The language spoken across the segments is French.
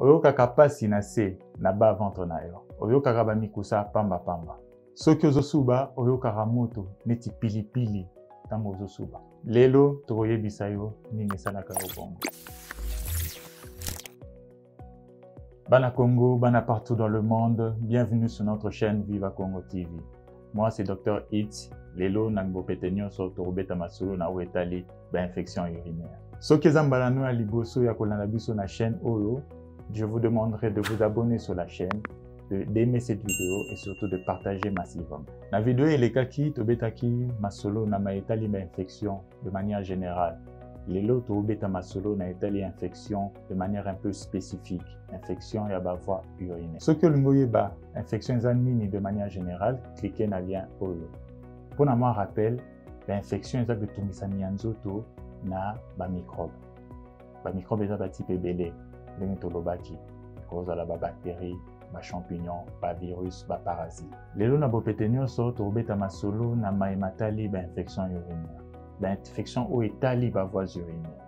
oyokaka pasi na se na ba ventre na yo, oyokaka ba mikusa pamba pamba. Soki ozosuba oyokaka moto neti pilipili tango ozosuba. Lelo tokoyebisa yo nini esalaka yo bongo. Bana Congo, bana partout dans le monde, bienvenue sur notre chaîne Viva Congo TV. Moi c'est Dr Hitz. Lelo nango petenyo so torobeta masolo na wetali ba infection urinaire. Soki ezambala no ya liboso ya kolanda biso na chaîne Oyo, je vous demanderai de vous abonner sur la chaîne, d'aimer cette vidéo et surtout de partager massivement. La vidéo elekaki tobetaki masolo na maetali ba infection de manière générale. Lelo tobeta masolo na etali infection de manière un peu spécifique, infection ya ba voie urinaire. Soki olingoye ba infection zanini de manière générale, cliquez na lien Oyo. Pour moi rappel, l'infection est de tungisani nzoto na ba microbe. Ba microbe est ba type belé, l'enitolobaki, cause à la ba bactéries, ba champignons, ba virus, ba parasites. Lelo na bopetenyo so to beta masolo na maimatali ba infection urinaire. Ba infection o etali ba voies urinaires.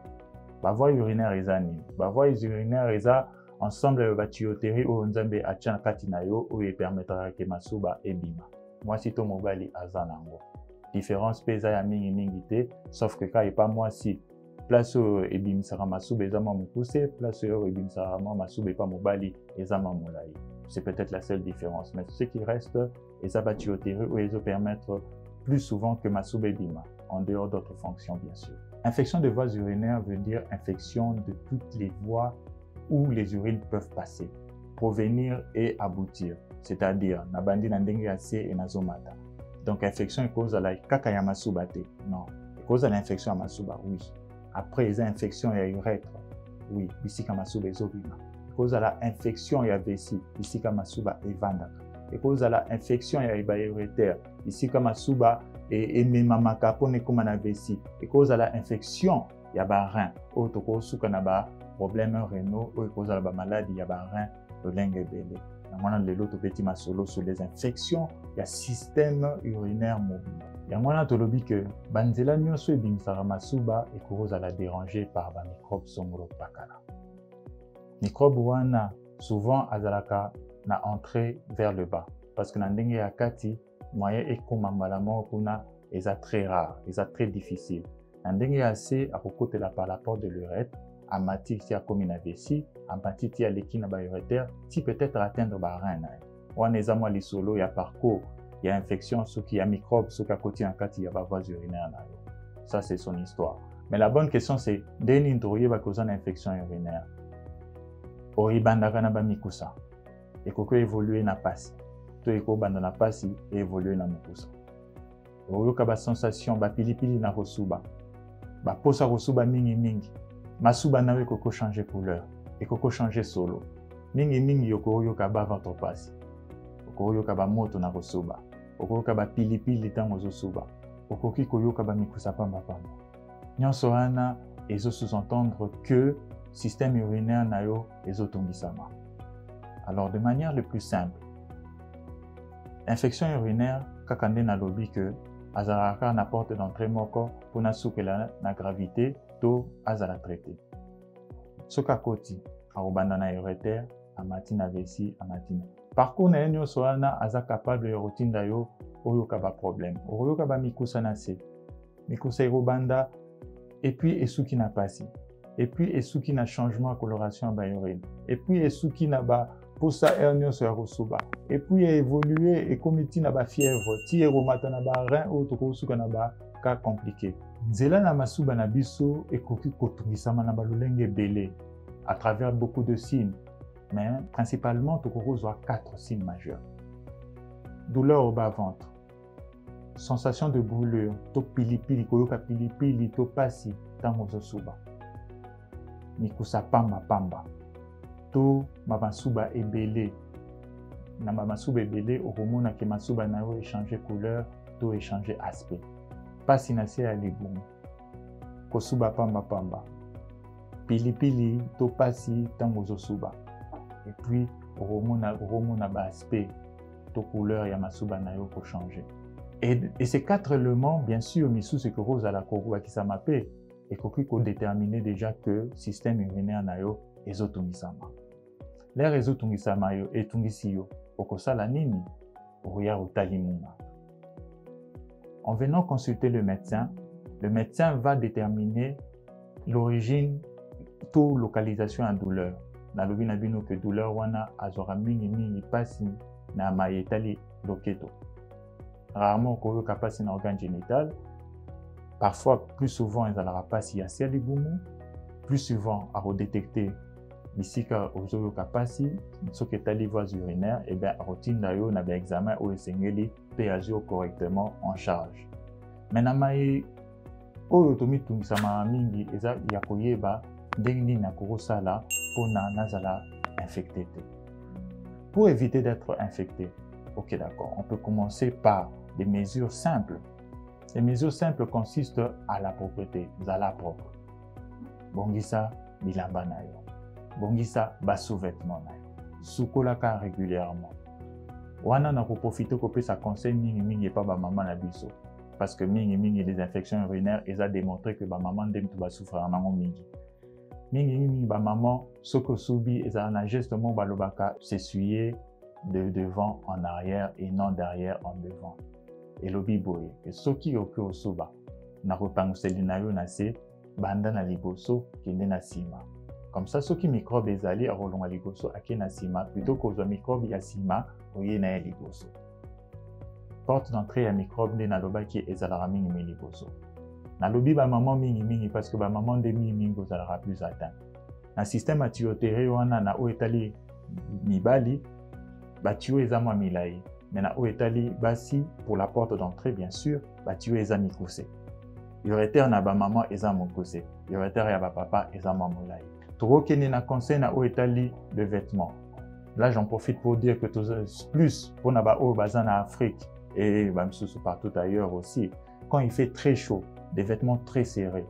Ba voies urinaires ezani. Ba voies urinaires eza ensemble ba tuyauterie o nzambe atia kati na yo o permettra ke masuba ebima. Moi si to mobali azanango. Différence pesa ya mingi te, sauf que quand pas moi si place ebimisaka masuba ezama mukuse, place ebimisaka masuba pas mobali ezama molai. C'est peut-être la seule différence, mais ce qui reste ezaba tuyauterie ou ezo permettre plus souvent que masuba ebima, en dehors d'autres fonctions bien sûr. Infection de voies urinaires veut dire infection de toutes les voies où les urines peuvent passer, provenir et aboutir. C'est-à-dire, na bandi na ndenge ya se et na zomata. Donc, infection est cause à la kaka ya masuba te. Non. Cause à l'infection à masuba, oui. Après, les infections ya urètre. Oui. Ici, ka masuba ezobima. Cause à la infection ya vessie. Ici, ka masuba evanda. Et cause à la infection ya iba urétère. Ici, ka masuba et memamaka pone kuma na vessie. Et cause à la infection ya ba rein. O toko suka na ba problème rénaux. O cause à la ba maladie ya ba rein. Le lingue belé. Yangwana lelo topeti masolo sur les infections ya système urinaire mobile. Yangwana tolobi que banzela nyonso ebimisaka masuba ekoroza la déranger par ba microbe songolo pakala. Microbe wana souvent azalaka na entrée vers le bas parce que na ndenge ya kati moyen ekoma mbala moko kuna eza très rare, eza très difficile. Na ndenge ya se akokotela par la porte de l'urètre amati ti akomi na vessie, amati ti aleki na ba urétère, ti peut-être atteindre ba rein na. Wana eza mwa lisolo ya parcours, ya infection soki ya microbe soki akoti na kati ya ba voies urinaires na yo. Ça c'est son histoire. Mais la bonne question c'est ndeni ntoyeba koza na infection urinaire. Oyibandaka na ba mikusa. Ekoko évoluer na pasi. To ekobanda na pasi et évoluer na mikusa. Oyoka ba sensation ba pilipili na kosuba. Ba posa kosuba mingi. Masuba nawe koko changer couleur et koko changer solo. Mingi yoko yoka ba ventre pasi. Oko yoka ba moto na kosuba. Oko yoka ba pilipili tango zosuba. Oko kiko yoka ba mikusa pamba pamba. Nyonso wana ezo sous-entendre que système urinaire na yo ezo tongisama. Alors de manière le plus simple, infection urinaire kakande na lobi que azalaka na porte d'entrée moko pona soukela na gravité to azala traité. Soka koti arobanda na urétère amati na vessie amati. Parcours na nyonso wana aza capable de rotinda yo oyoka ba problème. Oyoka ba mikusa na se. Mikusa erobanda et puis esuki na pasi. Et puis esuki na changement de coloration ba urine. Et puis esuki na ba posa hernie sur la kosuba. Et puis évoluer et comité na ba fièvre, ti eromata na ba rein ou to kosuka na ba cas compliqué. Nzela na masuba na biso ekoki kotungisama na balolenge belé à travers beaucoup de signes, mais principalement tokozwa 4 signes majeurs. Douleur au bas-ventre, sensation de brûlure, to pilipili koyoka pilipili to pasi tango zosuba. Mikusa pamba. To masuba ebele. Na masuba ebele okomona ke masuba na yo échanger couleur, to échanger aspect. Pasi na se ya libumu. Kosuba pamba. Pilipili to pasi tango zosuba. Et puis okomona ba aspect to couleur ya masuba na yo ko changer. Et ces 4 éléments bien sûr misusu ke rose ala ko ki sa mape et koki ko déterminer déjà que système urinaire na yo ezotomisama. lere ezotungisama yo etungisi yo okosala nini okoya kotali munga. En venant consulter le médecin va déterminer l'origine to localisation en douleur. Nalobi na bino que douleur wana azora mingi pasi na mayetali loketo. Rarement okoyoka pasi na organe génital. Parfois, plus souvent, ils allaient passer à ciel libumu. Plus souvent, à redétecter bisika ozoyoka pasi, ce qui est à voies urinaires, et bien, routine d'ailleurs, on a bien examen ou essayé PAGO correctement en charge. Maintenant, maï, oyo tomi tungisama mingi, eza yakoyeba, ndenge na korosala, pour na nazala infecté. Pour éviter d'être infecté, ok d'accord, on peut commencer par des mesures simples. Les mesures simples consistent à la propreté, zala propre. Bongisa bilamba na yo. Bongisa ba sous-vêtements na yo. Sukolaka régulièrement. Wana na ko profiter ko pesa conseil mingi pa ba maman na biso. Parce que mingi les infections urinaires, ils ont démontré que ba maman dem to ba souffrir nango mingi. Mingi ba maman soko subi ils ont justement ba lobaka s'essuyer de devant en arrière et non derrière en devant. Et lobi boye que soki oke osoba na kopanguseli na yo na se banda na liboso kende na sima. Comme ça soki microbe ezali akolonga liboso ake na sima plutôt kozwa microbe ya sima oye na ya liboso. Porte d'entrée ya microbe nde nalobaki ezalaka mingi liboso. Nalobi ba maman mingi parce que ba maman nde mingi ozalaka plus atteint. Na système ya tuyauterie wana na o etali mibali ba tuyau eza mwa milai. Maintenant, au etali basi pour la porte d'entrée, bien sûr, tu es ami koussé. Ureter na ba maman eza mokoussé. Ureter ya ba papa eza mamolai. Toro keni na conseil na au etali de vêtements. Là, j'en profite pour dire que plus pour na ba o bazan en Afrique et ba msusu partout ailleurs aussi, quand il fait très chaud, des vêtements très serrés,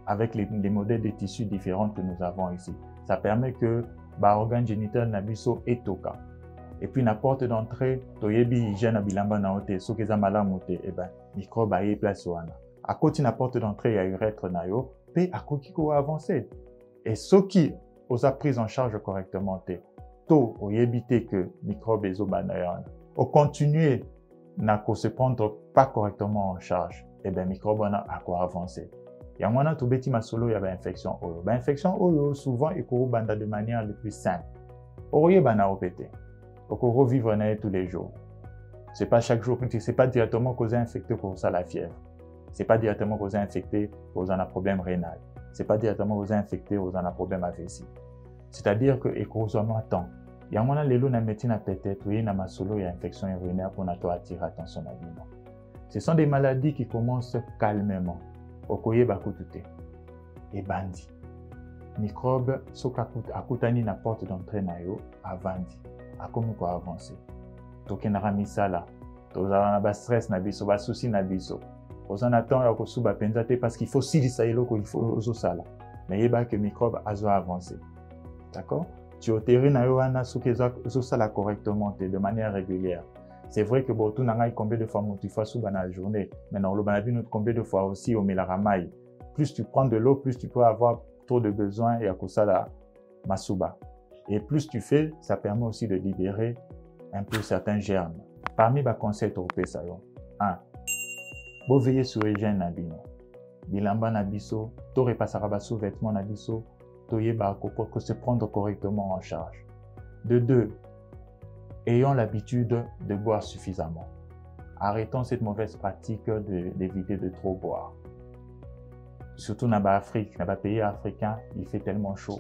avec les modèles de tissus différents que nous avons ici, ça permet que ba organe génital na biso etoka. Et puis, la porte d'entrée, toyebi hygiène bilamba na ote, so keza malamu te, eh ben, microbe aye place wana. À côté na porte d'entrée, il y a urètre na yo, pe à côté ko avancer. Et ce qui osa prise en charge correctement te, to oyebi te que microbe ezo banayana. Au continuer na ko se prendre pas correctement en charge, eh ben, microbe na a ko avancer. Ya mwana to beti masolo ya ba infection oyo. Ba infection oyo souvent eko banda de manière le plus simple. Oye bana opete. Pour revivre tous les jours. C'est pas chaque jour, c'est pas directement causé infecté pour ça la fièvre. C'est pas directement causé infecté pour un problème rénal. C'est pas directement causé infecté pour un problème AVC. C'est-à-dire que écoutement temps. Il y a un moment les lots na médecine à peut-être oui na masolo y a infection urinaire pour nato attirer attention à vie. Ce sont des maladies qui commencent calmement. Okoye bakutute et bandi. Microbe soka akutani na porte d'entrée na yo avandi. Akomi ko avancer. Tokenaka misala. Tozala na ba stress na biso, ba souci na biso. Ozana temps ya kosuba penza te parce qu'il faut silisa eloko il faut ozosala. Mais yeba que microbe azo avancer. D'accord? Tuyauterie na yo wana soki ezosala correctement de manière régulière. C'est vrai que bon tout nanga combien de fois motifa suba na journée, mais non le banabino combien de fois aussi au melaramai. Plus tu prends de l'eau, plus tu peux avoir trop de besoin et à kosala masuba. Et plus tu fais, ça permet aussi de libérer un peu certains germes. Parmi les conseils tropés, ça y est. 1. Vous veillez sur l'hygiène na bino. Bilamba na biso, to repassera ba sous-vêtements na biso, to yeba pour se prendre correctement en charge. De 2. Ayons l'habitude de boire suffisamment. Arrêtons cette mauvaise pratique d'éviter de trop boire. Surtout dans l'Afrique, dans les pays africains, il fait tellement chaud.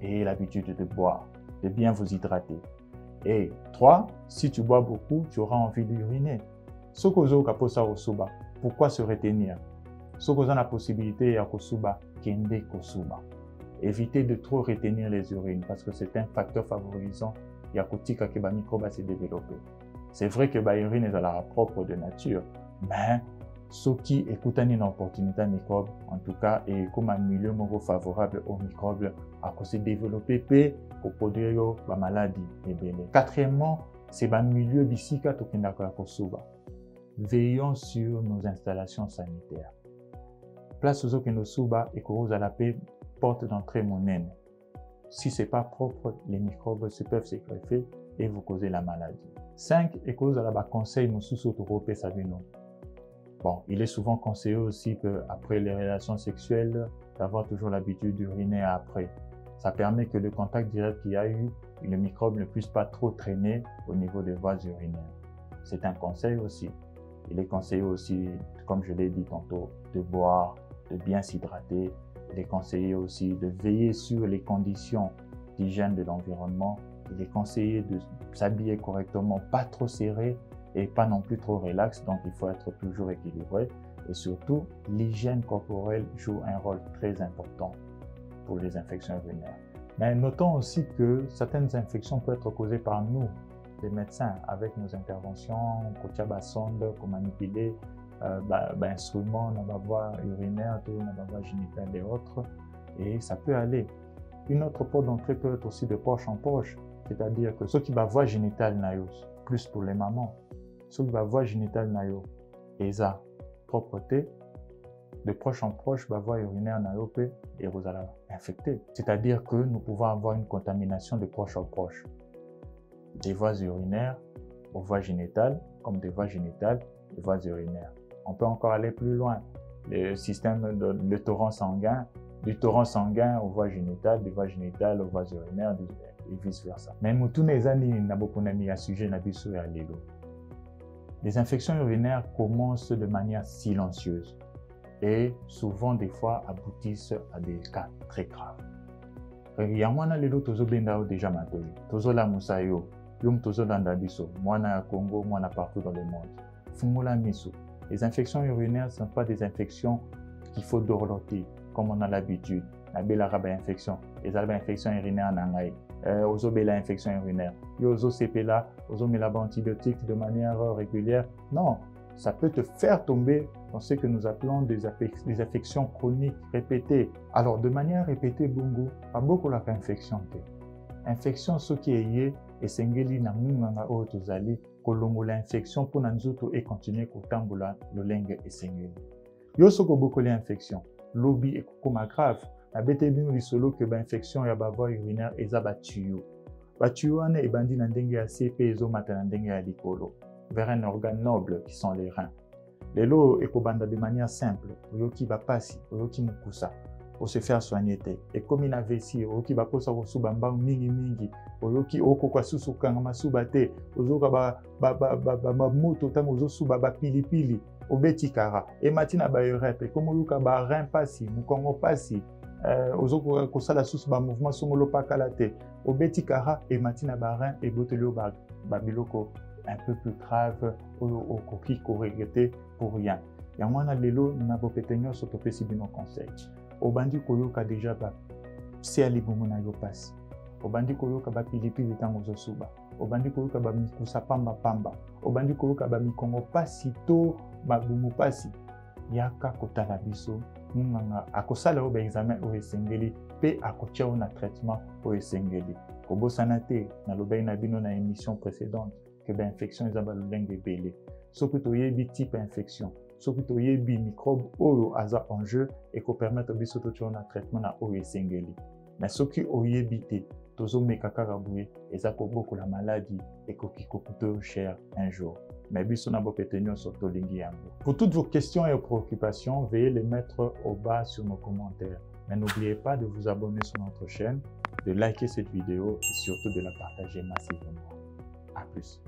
Ayez l'habitude de boire, de bien vous hydrater. Et 3, si tu bois beaucoup, tu auras envie d'uriner. Sokozo kaposa osuba, pourquoi se retenir? Sokozo a la possibilité ya kosuba, kende kosuba. Évitez de trop retenir les urines parce que c'est un facteur favorisant ya kotika ke ba microbe se développer. C'est vrai que ba urine est à la propre de nature, mais ce qui écoute une opportunité microbe, en tout cas, et comme un milieu favorable aux microbes, à se développer et pour produire la maladie. Quatrièmement, c'est un milieu bisika tokendaka kosuba. Veillons sur nos installations sanitaires. Place aux que nos suba et que à la paix porte d'entrée monnaie. si ce n'est pas propre, les microbes peuvent se greffer et vous causer la maladie. 5. Et cause à la conseil mosusu autoropé sabino. Bon, il est souvent conseillé aussi qu'après les relations sexuelles, d'avoir toujours l'habitude d'uriner après. Ça permet que le contact direct qu'il y a eu, le microbe ne puisse pas trop traîner au niveau des voies urinaires. C'est un conseil aussi. Il est conseillé aussi, comme je l'ai dit tantôt, de boire, de bien s'hydrater. Il est conseillé aussi de veiller sur les conditions d'hygiène de l'environnement. Il est conseillé de s'habiller correctement, pas trop serré et pas non plus trop relax. Donc, il faut être toujours équilibré. Et surtout, l'hygiène corporelle joue un rôle très important pour les infections urinaires. Mais notons aussi que certaines infections peuvent être causées par nous, les médecins, avec nos interventions, qu'on sonde, qu'on manipule, instruments, dans la voie urinaire, dans la voie génitale et autres. Et ça peut aller. Une autre porte d'entrée peut être aussi de poche en poche, c'est-à-dire que ceux qui va voie génitale naïo, plus pour les mamans, ceux qui va voie génitale naïo, et ça, propreté, de proche en proche, va voie urinaire naïo et vous allez infecter. C'est-à-dire que nous pouvons avoir une contamination de proche en proche. Des voies urinaires aux voies génitales, comme des voies génitales aux voies urinaires. On peut encore aller plus loin. Le système de torrent sanguin, du torrent sanguin aux voies génitales, des voies génitales aux voies urinaires et vice-versa. Mais tous les années, il y a beaucoup de sujets à l'élo. Les infections urinaires commencent de manière silencieuse et souvent, des fois, aboutissent à des cas très graves. Régulièrement, l'élo tozo bendao déjà matoli, tozo la musayo, yum tozo landabiso, moana Congo, moana partout dans le monde. Fumula miso. Les infections urinaires ne sont pas des infections qu'il faut dorloter, comme on a l'habitude. La belle infection, les infections urinaires nangaï, ozo bela infection urinaire, yozo sepela, ozo melaba antibiotiques de manière régulière. Non, ça peut te faire tomber dans ce que nous appelons des affections chroniques répétées. Alors, de manière répétée, bongo, pas beaucoup la infection. Infection, ce qui est yé, et sengeli na munganga o tozali, kolongo l'infection pour nanzoto et continuer kotambola le lengue et sengeli. Yo soko beaucoup l'infection, lobby et koma grave. Na bete bino lisolo que ba infection ya ba voie urinaire eza ba tuyo. Ba tuyo ane e bandi na ndenge ya CP ezo mata na ndenge ya likolo. Vers un organe noble qui sont les reins. Les lots ekobanda de manière simple, oyoki ba pasi, oyoki mukusa, pour se faire soigner. Et comme il avait si, oyoki ba posa kosuba mbang mingi, oyoki oko kwa susu kanga masuba te, ozoka ba moto tango ozo suba ba pilipili, obeti kara, et matina ba yorepe, comme oyoka ba rein pasi, mukongo pasi, ozoka kosala susu ba mouvement somolo pakalate, obeti kara, et matina ba rein, et botelio ba biloko un peu plus grave au coquille correcté pour rien. Ya mwana lelo na bopetenyo sotopesi bino conseil. Obandi koyoka déjà ba se ali bomo na yo pasi. Obandi koyoka ba pilipili tango zo suba. Obandi koyoka ba mikusa pamba. Obandi koyoka ba mikongo pasi to ba bumu pasi. Yaka kotala biso munganga akosala o ba examen o esengeli pe akotia na traitement o esengeli. Kobosana te na lobei na bino na émission précédente que l'infection est un lengue belé. Ce que tu as type infection, ce que tu as microbe ou hasard en jeu et qu'on permet de faire un traitement na OSNGL. Mais ce qui est bité, tozo mekakaraboué et ça beaucoup la maladie et qui coûte cher un jour. Mais biso na bopetenyo soto lingi yango. Pour toutes vos questions et préoccupations, veuillez les mettre au bas sur nos commentaires. Mais n'oubliez pas de vous abonner sur notre chaîne, de liker cette vidéo et surtout de la partager massivement. À plus.